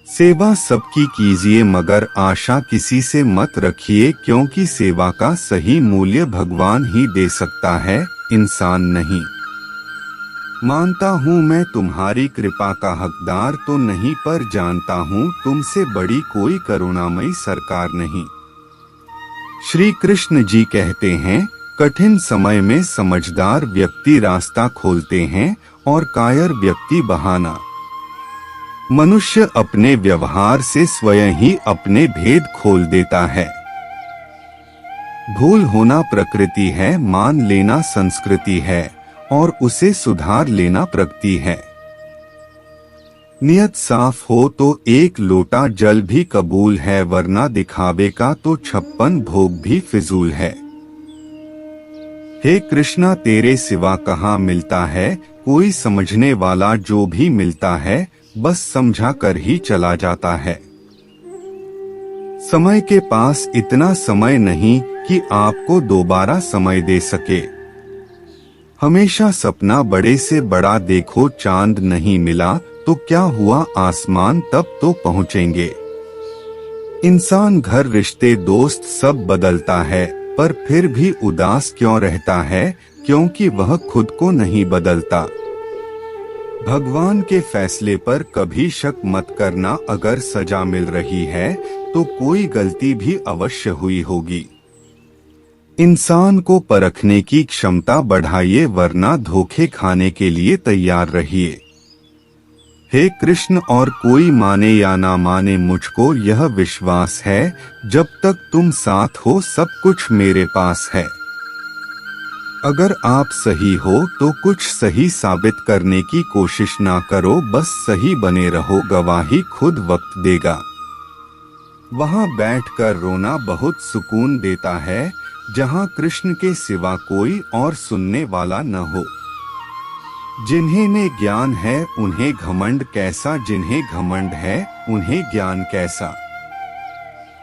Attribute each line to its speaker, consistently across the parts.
Speaker 1: सेवा सबकी कीजिए मगर आशा किसी से मत रखिए, क्योंकि सेवा का सही मूल्य भगवान ही दे सकता है, इंसान नहीं। मानता हूँ मैं तुम्हारी कृपा का हकदार तो नहीं, पर जानता हूँ तुमसे बड़ी कोई करुणामयी सरकार नहीं। श्री कृष्ण जी कहते हैं, कठिन समय में समझदार व्यक्ति रास्ता खोलते हैं और कायर व्यक्ति बहाना। मनुष्य अपने व्यवहार से स्वयं ही अपने भेद खोल देता है। भूल होना प्रकृति है, मान लेना संस्कृति है और उसे सुधार लेना प्रगति है। नियत साफ हो तो एक लोटा जल भी कबूल है, वरना दिखावे का तो 56 भोग भी फिजूल है। हे कृष्णा तेरे सिवा कहाँ मिलता है कोई समझने वाला, जो भी मिलता है बस समझा कर ही चला जाता है। समय के पास इतना समय नहीं कि आपको दोबारा समय दे सके। हमेशा सपना बड़े से बड़ा देखो, चांद नहीं मिला तो क्या हुआ आसमान तब तो पहुंचेंगे। इंसान घर रिश्ते दोस्त सब बदलता है, पर फिर भी उदास क्यों रहता है, क्योंकि वह खुद को नहीं बदलता। भगवान के फैसले पर कभी शक मत करना, अगर सजा मिल रही है तो कोई गलती भी अवश्य हुई होगी। इंसान को परखने की क्षमता बढ़ाइए, वरना धोखे खाने के लिए तैयार रहिए। हे कृष्ण, और कोई माने या ना माने मुझको यह विश्वास है, जब तक तुम साथ हो सब कुछ मेरे पास है। अगर आप सही हो तो कुछ सही साबित करने की कोशिश ना करो, बस सही बने रहो, गवाही खुद वक्त देगा। वहाँ बैठकर रोना बहुत सुकून देता है, जहाँ कृष्ण के सिवा कोई और सुनने वाला न हो। जिन्हें में ज्ञान है उन्हें घमंड कैसा, जिन्हें घमंड है उन्हें ज्ञान कैसा।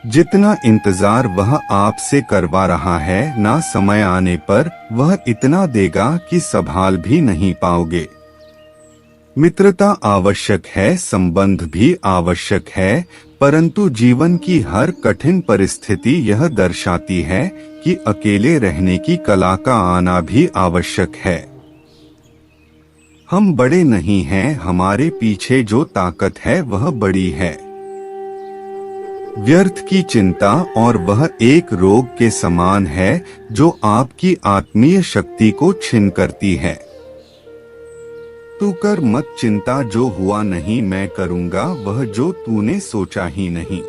Speaker 1: जितना इंतजार वह आपसे करवा रहा है, ना समय आने पर वह इतना देगा कि संभाल भी नहीं पाओगे। मित्रता आवश्यक है, संबंध भी आवश्यक है, परंतु जीवन की हर कठिन परिस्थिति यह दर्शाती है कि अकेले रहने की कला का आना भी आवश्यक है। हम बड़े नहीं हैं, हमारे पीछे जो ताकत है वह बड़ी है। व्यर्थ की चिंता और वह एक रोग के समान है जो आपकी आत्मीय शक्ति को छीन करती है। तू कर मत चिंता, जो हुआ नहीं मैं करूंगा वह जो तूने सोचा ही नहीं।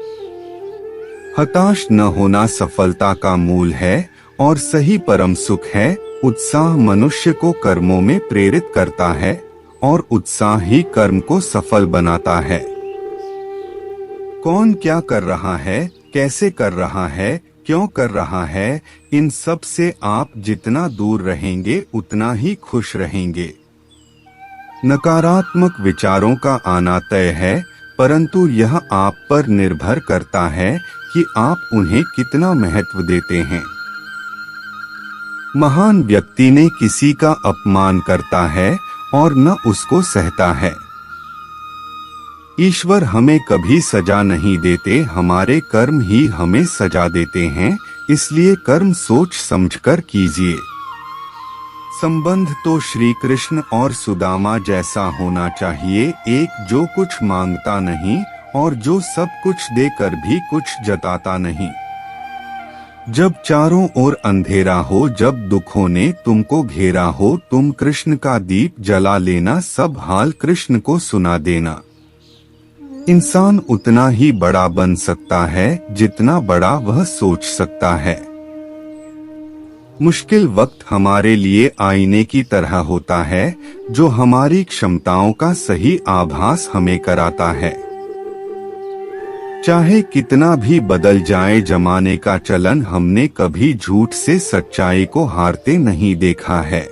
Speaker 1: हताश न होना सफलता का मूल है और सही परम सुख है। उत्साह मनुष्य को कर्मों में प्रेरित करता है और उत्साह ही कर्म को सफल बनाता है। कौन क्या कर रहा है, कैसे कर रहा है, क्यों कर रहा है, इन सब से आप जितना दूर रहेंगे उतना ही खुश रहेंगे। नकारात्मक विचारों का आना तय है, परंतु यह आप पर निर्भर करता है कि आप उन्हें कितना महत्व देते हैं। महान व्यक्ति ने किसी का अपमान करता है और न उसको सहता है। ईश्वर हमें कभी सजा नहीं देते, हमारे कर्म ही हमें सजा देते हैं, इसलिए कर्म सोच समझकर कीजिए। संबंध तो श्री कृष्ण और सुदामा जैसा होना चाहिए, एक जो कुछ मांगता नहीं और जो सब कुछ देकर भी कुछ जताता नहीं। जब चारों ओर अंधेरा हो, जब दुखों ने तुमको घेरा हो, तुम कृष्ण का दीप जला लेना, सब हाल कृष्ण को सुना देना। इंसान उतना ही बड़ा बन सकता है जितना बड़ा वह सोच सकता है। मुश्किल वक्त हमारे लिए आईने की तरह होता है, जो हमारी क्षमताओं का सही आभास हमें कराता है। चाहे कितना भी बदल जाए जमाने का चलन, हमने कभी झूठ से सच्चाई को हारते नहीं देखा है।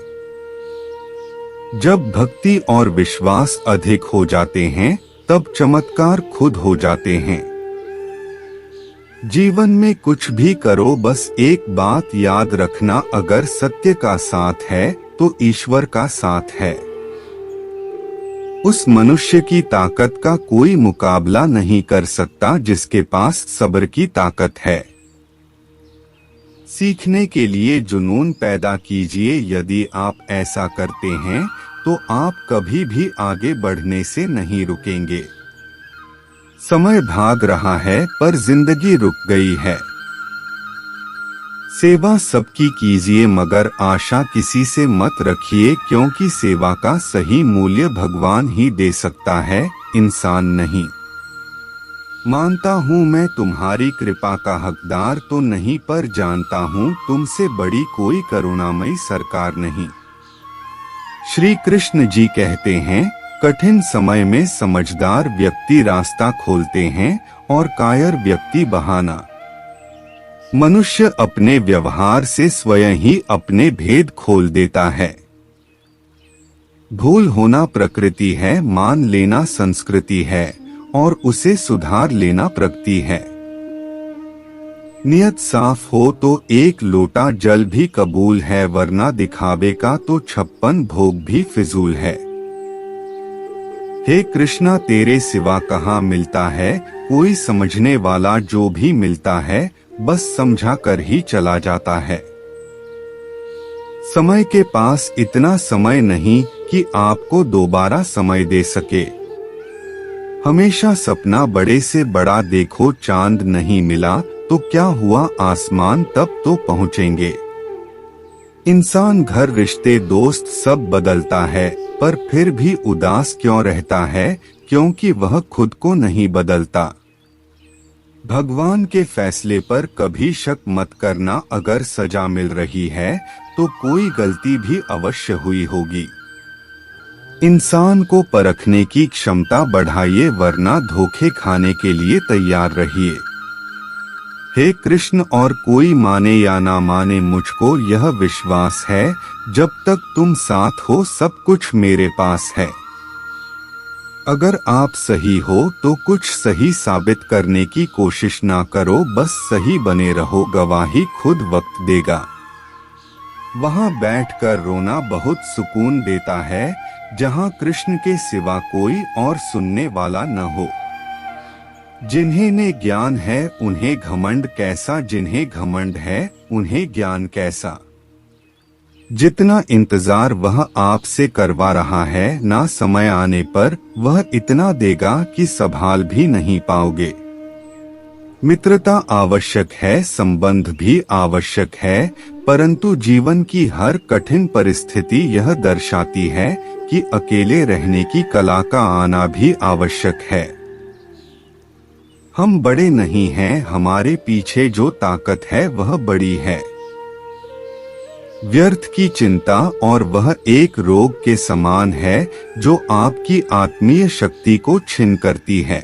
Speaker 1: जब भक्ति और विश्वास अधिक हो जाते हैं तब चमत्कार खुद हो जाते हैं। जीवन में कुछ भी करो, बस एक बात याद रखना, अगर सत्य का साथ है तो ईश्वर का साथ है। उस मनुष्य की ताकत का कोई मुकाबला नहीं कर सकता जिसके पास सब्र की ताकत है। सीखने के लिए जुनून पैदा कीजिए। यदि आप ऐसा करते हैं तो आप कभी भी आगे बढ़ने से नहीं रुकेंगे। समय भाग रहा है पर जिंदगी रुक गई है। सेवा सबकी कीजिए मगर आशा किसी से मत रखिए, क्योंकि सेवा का सही मूल्य भगवान ही दे सकता है, इंसान नहीं। मानता हूँ मैं तुम्हारी कृपा का हकदार तो नहीं, पर जानता हूँ तुमसे बड़ी कोई करुणामयी सरकार नहीं। श्री कृष्ण जी कहते हैं, कठिन समय में समझदार व्यक्ति रास्ता खोलते हैं और कायर व्यक्ति बहाना। मनुष्य अपने व्यवहार से स्वयं ही अपने भेद खोल देता है। भूल होना प्रकृति है, मान लेना संस्कृति है और उसे सुधार लेना प्रगति है। नियत साफ हो तो एक लोटा जल भी कबूल है, वरना दिखावे का तो 56 भोग भी फिजूल है। हे कृष्णा तेरे सिवा कहाँ मिलता है कोई समझने वाला, जो भी मिलता है बस समझा कर ही चला जाता है। समय के पास इतना समय नहीं कि आपको दोबारा समय दे सके। हमेशा सपना बड़े से बड़ा देखो, चांद नहीं मिला तो क्या हुआ, आसमान तब तो पहुंचेंगे। इंसान घर रिश्ते दोस्त सब बदलता है, पर फिर भी उदास क्यों रहता है, क्योंकि वह खुद को नहीं बदलता। भगवान के फैसले पर कभी शक मत करना, अगर सजा मिल रही है तो कोई गलती भी अवश्य हुई होगी। इंसान को परखने की क्षमता बढ़ाइए, वरना धोखे खाने के लिए तैयार रहिए। हे कृष्ण, और कोई माने या ना माने मुझको यह विश्वास है, जब तक तुम साथ हो सब कुछ मेरे पास है। अगर आप सही हो तो कुछ सही साबित करने की कोशिश ना करो, बस सही बने रहो, गवाही खुद वक्त देगा। वहाँ बैठकर रोना बहुत सुकून देता है, जहाँ कृष्ण के सिवा कोई और सुनने वाला न हो। जिन्हें ने ज्ञान है उन्हें घमंड कैसा, जिन्हें घमंड है उन्हें ज्ञान कैसा। जितना इंतजार वह आपसे करवा रहा है, ना समय आने पर वह इतना देगा कि संभाल भी नहीं पाओगे। मित्रता आवश्यक है, संबंध भी आवश्यक है, परंतु जीवन की हर कठिन परिस्थिति यह दर्शाती है कि अकेले रहने की कला का आना भी आवश्यक है। हम बड़े नहीं हैं, हमारे पीछे जो ताकत है वह बड़ी है। व्यर्थ की चिंता और वह एक रोग के समान है जो आपकी आत्मीय शक्ति को छीन करती है।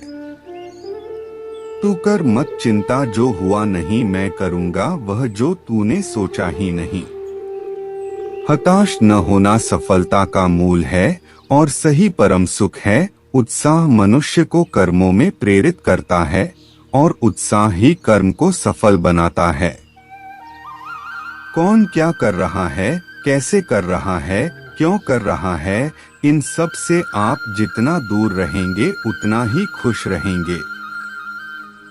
Speaker 1: तू कर मत चिंता, जो हुआ नहीं मैं करूंगा वह जो तूने सोचा ही नहीं। हताश न होना सफलता का मूल है और सही परम सुख है। उत्साह मनुष्य को कर्मों में प्रेरित करता है और उत्साह ही कर्म को सफल बनाता है। कौन क्या कर रहा है, कैसे कर रहा है, क्यों कर रहा है, इन सब से आप जितना दूर रहेंगे उतना ही खुश रहेंगे।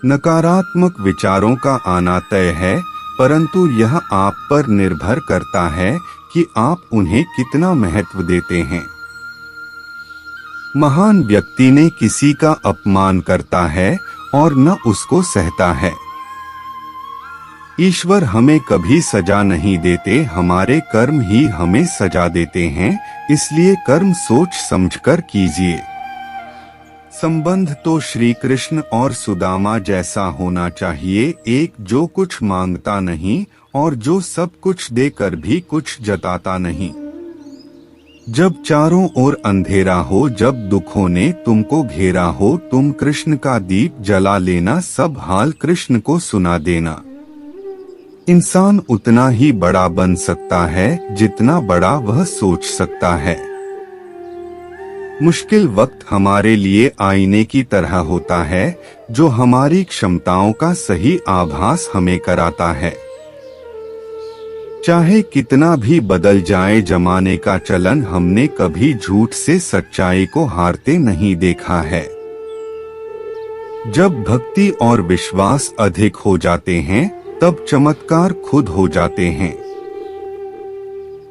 Speaker 1: नकारात्मक विचारों का आना तय है, परंतु यह आप पर निर्भर करता है कि आप उन्हें कितना महत्व देते हैं। महान व्यक्ति ने किसी का अपमान करता है और न उसको सहता है। ईश्वर हमें कभी सजा नहीं देते, हमारे कर्म ही हमें सजा देते हैं, इसलिए कर्म सोच समझकर कीजिए। संबंध तो श्री कृष्ण और सुदामा जैसा होना चाहिए, एक जो कुछ मांगता नहीं और जो सब कुछ देकर भी कुछ जताता नहीं। जब चारों ओर अंधेरा हो, जब दुखों ने तुमको घेरा हो, तुम कृष्ण का दीप जला लेना, सब हाल कृष्ण को सुना देना। इंसान उतना ही बड़ा बन सकता है जितना बड़ा वह सोच सकता है। मुश्किल वक्त हमारे लिए आईने की तरह होता है, जो हमारी क्षमताओं का सही आभास हमें कराता है। चाहे कितना भी बदल जाए जमाने का चलन, हमने कभी झूठ से सच्चाई को हारते नहीं देखा है। जब भक्ति और विश्वास अधिक हो जाते हैं तब चमत्कार खुद हो जाते हैं।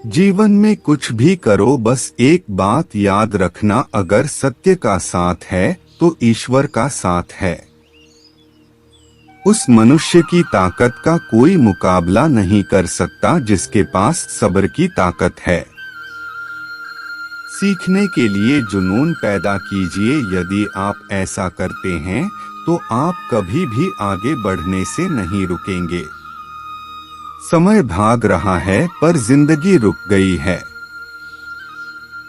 Speaker 1: जीवन में कुछ भी करो, बस एक बात याद रखना, अगर सत्य का साथ है तो ईश्वर का साथ है। उस मनुष्य की ताकत का कोई मुकाबला नहीं कर सकता जिसके पास सब्र की ताकत है। सीखने के लिए जुनून पैदा कीजिए, यदि आप ऐसा करते हैं तो आप कभी भी आगे बढ़ने से नहीं रुकेंगे। समय भाग रहा है पर जिंदगी रुक गई है।